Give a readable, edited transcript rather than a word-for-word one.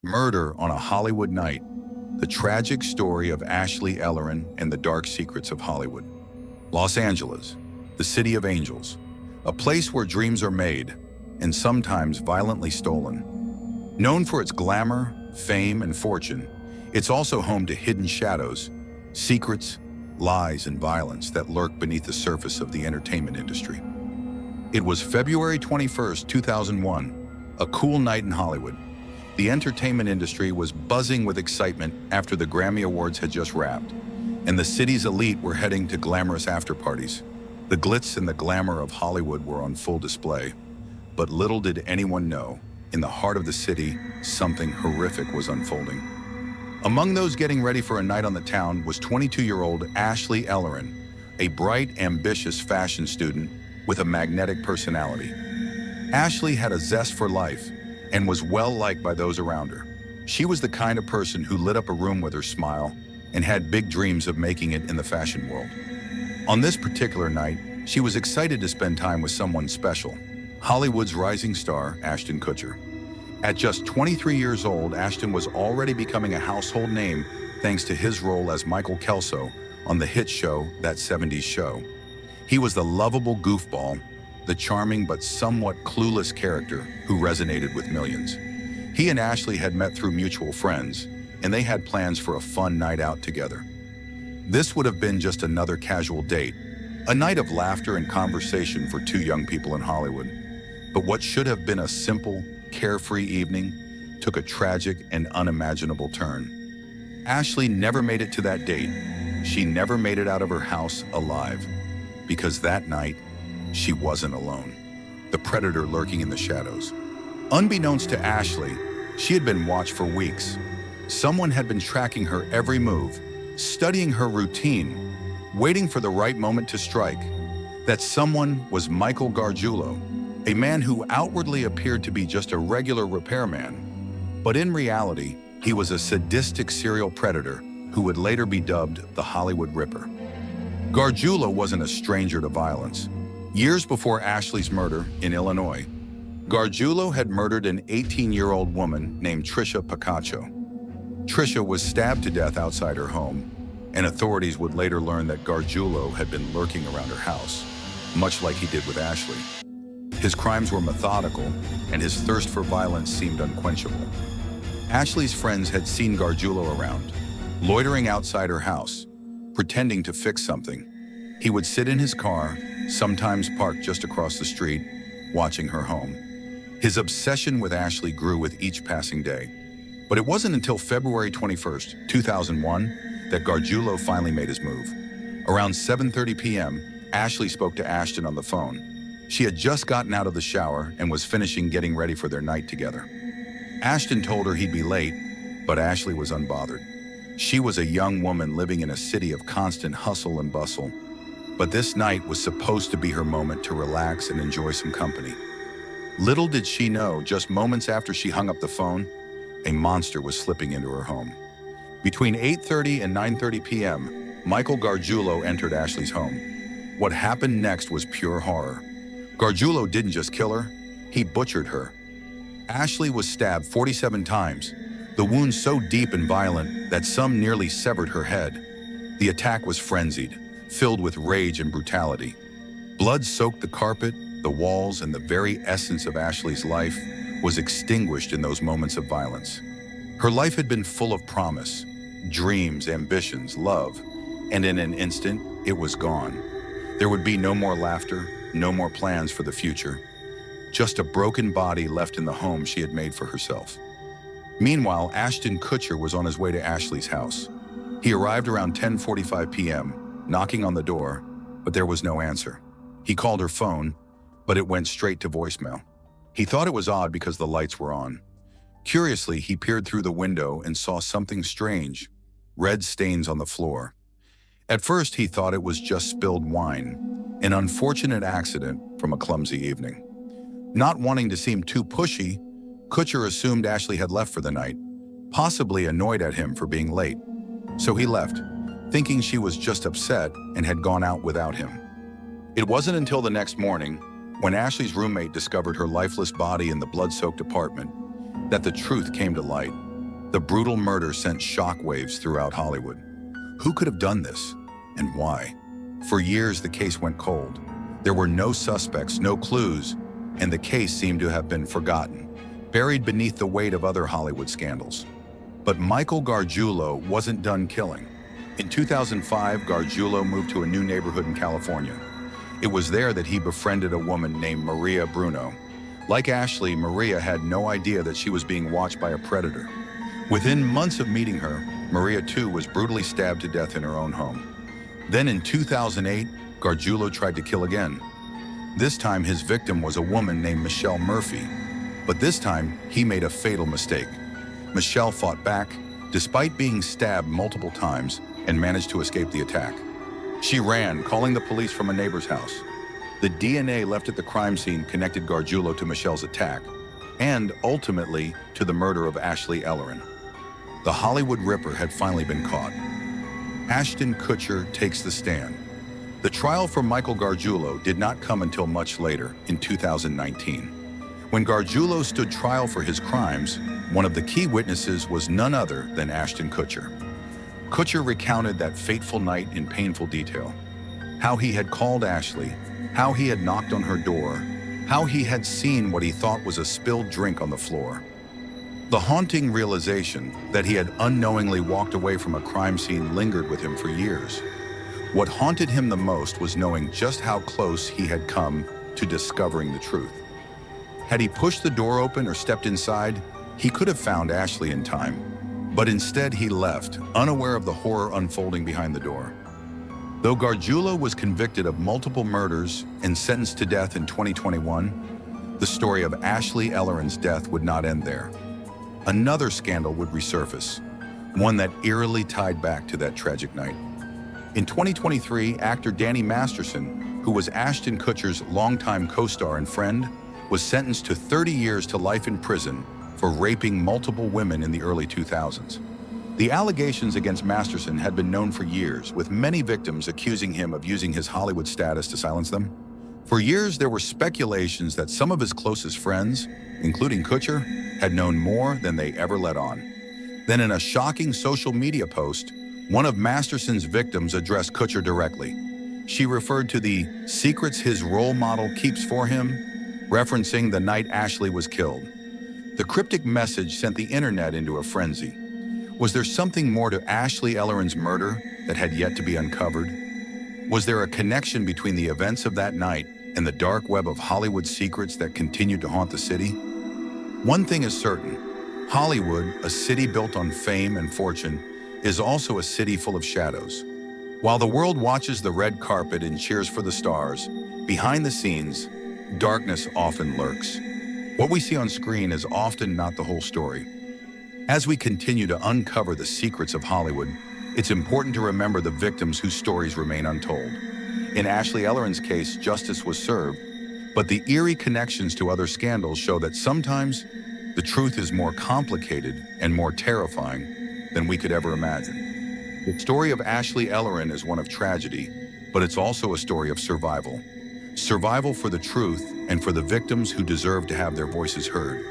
Murder on a Hollywood Night, the tragic story of Ashley Ellerin and the dark secrets of Hollywood. Los Angeles, the city of angels, a place where dreams are made and sometimes violently stolen. Known for its glamour, fame, and fortune, it's also home to hidden shadows, secrets, lies, and violence that lurk beneath the surface of the entertainment industry. It was February 21st, 2001, a cool night in Hollywood. The entertainment industry was buzzing with excitement after the Grammy Awards had just wrapped, and the city's elite were heading to glamorous after-parties. The glitz and the glamour of Hollywood were on full display, but little did anyone know, in the heart of the city, something horrific was unfolding. Among those getting ready for a night on the town was 22-year-old Ashley Ellerin, a bright, ambitious fashion student with a magnetic personality. Ashley had a zest for life and was well-liked by those around her. She was the kind of person who lit up a room with her smile and had big dreams of making it in the fashion world. On this particular night, she was excited to spend time with someone special, Hollywood's rising star, Ashton Kutcher. At just 23 years old, Ashton was already becoming a household name thanks to his role as Michael Kelso on the hit show That 70s Show. He was the lovable goofball, the charming but somewhat clueless character who resonated with millions. He and Ashley had met through mutual friends, and they had plans for a fun night out together. This would have been just another casual date, a night of laughter and conversation for two young people in Hollywood. But what should have been a simple, carefree evening took a tragic and unimaginable turn. Ashley never made it to that date. She never made it out of her house alive, because that night, she wasn't alone. The predator lurking in the shadows. Unbeknownst to Ashley, she had been watched for weeks. Someone had been tracking her every move, studying her routine, waiting for the right moment to strike. That someone was Michael Gargiulo, a man who outwardly appeared to be just a regular repairman. But in reality, he was a sadistic serial predator who would later be dubbed the Hollywood Ripper. Gargiulo wasn't a stranger to violence. Years before Ashley's murder in Illinois, Gargiulo had murdered an 18-year-old woman named Trisha Picaccio. Trisha was stabbed to death outside her home, and authorities would later learn that Gargiulo had been lurking around her house, much like he did with Ashley. His crimes were methodical, and his thirst for violence seemed unquenchable. Ashley's friends had seen Gargiulo around, loitering outside her house, pretending to fix something. He would sit in his car, sometimes parked just across the street, watching her home. His obsession with Ashley grew with each passing day. But it wasn't until February 21st, 2001, that Gargiulo finally made his move. Around 7:30 p.m., Ashley spoke to Ashton on the phone. She had just gotten out of the shower and was finishing getting ready for their night together. Ashton told her he'd be late, but Ashley was unbothered. She was a young woman living in a city of constant hustle and bustle. But this night was supposed to be her moment to relax and enjoy some company. Little did she know, just moments after she hung up the phone, a monster was slipping into her home. Between 8:30 and 9:30 p.m., Michael Gargiulo entered Ashley's home. What happened next was pure horror. Gargiulo didn't just kill her, he butchered her. Ashley was stabbed 47 times, the wounds so deep and violent that some nearly severed her head. The attack was frenzied, filled with rage and brutality. Blood soaked the carpet, the walls, and the very essence of Ashley's life was extinguished in those moments of violence. Her life had been full of promise, dreams, ambitions, love, and in an instant, it was gone. There would be no more laughter, no more plans for the future, just a broken body left in the home she had made for herself. Meanwhile, Ashton Kutcher was on his way to Ashley's house. He arrived around 10:45 p.m., knocking on the door, but there was no answer. He called her phone, but it went straight to voicemail. He thought it was odd because the lights were on. Curiously, he peered through the window and saw something strange, red stains on the floor. At first, he thought it was just spilled wine, an unfortunate accident from a clumsy evening. Not wanting to seem too pushy, Kutcher assumed Ashley had left for the night, possibly annoyed at him for being late. So he left, thinking she was just upset and had gone out without him. It wasn't until the next morning, when Ashley's roommate discovered her lifeless body in the blood-soaked apartment, that the truth came to light. The brutal murder sent shockwaves throughout Hollywood. Who could have done this, and why? For years, the case went cold. There were no suspects, no clues, and the case seemed to have been forgotten, buried beneath the weight of other Hollywood scandals. But Michael Gargiulo wasn't done killing. In 2005, Gargiulo moved to a new neighborhood in California. It was there that he befriended a woman named Maria Bruno. Like Ashley, Maria had no idea that she was being watched by a predator. Within months of meeting her, Maria too was brutally stabbed to death in her own home. Then in 2008, Gargiulo tried to kill again. This time his victim was a woman named Michelle Murphy. But this time, he made a fatal mistake. Michelle fought back, despite being stabbed multiple times, and managed to escape the attack. She ran, calling the police from a neighbor's house. The DNA left at the crime scene connected Gargiulo to Michelle's attack, and ultimately to the murder of Ashley Ellerin. The Hollywood Ripper had finally been caught. Ashton Kutcher takes the stand. The trial for Michael Gargiulo did not come until much later, in 2019. When Gargiulo stood trial for his crimes, one of the key witnesses was none other than Ashton Kutcher. Kutcher recounted that fateful night in painful detail. How he had called Ashley, how he had knocked on her door, how he had seen what he thought was a spilled drink on the floor. The haunting realization that he had unknowingly walked away from a crime scene lingered with him for years. What haunted him the most was knowing just how close he had come to discovering the truth. Had he pushed the door open or stepped inside, he could have found Ashley in time. But instead he left, unaware of the horror unfolding behind the door. Though Gargiulo was convicted of multiple murders and sentenced to death in 2021, the story of Ashley Ellerin's death would not end there. Another scandal would resurface, one that eerily tied back to that tragic night. In 2023, actor Danny Masterson, who was Ashton Kutcher's longtime co-star and friend, was sentenced to 30 years to life in prison for raping multiple women in the early 2000s. The allegations against Masterson had been known for years, with many victims accusing him of using his Hollywood status to silence them. For years, there were speculations that some of his closest friends, including Kutcher, had known more than they ever let on. Then in a shocking social media post, one of Masterson's victims addressed Kutcher directly. She referred to the secrets his role model keeps for him, referencing the night Ashley was killed. The cryptic message sent the internet into a frenzy. Was there something more to Ashley Ellerin's murder that had yet to be uncovered? Was there a connection between the events of that night and the dark web of Hollywood secrets that continued to haunt the city? One thing is certain: Hollywood, a city built on fame and fortune, is also a city full of shadows. While the world watches the red carpet and cheers for the stars, behind the scenes, darkness often lurks. What we see on screen is often not the whole story. As we continue to uncover the secrets of Hollywood, it's important to remember the victims whose stories remain untold. In Ashley Ellerin's case, justice was served, but the eerie connections to other scandals show that sometimes the truth is more complicated and more terrifying than we could ever imagine. The story of Ashley Ellerin is one of tragedy, but it's also a story of survival. Survival for the truth and for the victims who deserve to have their voices heard.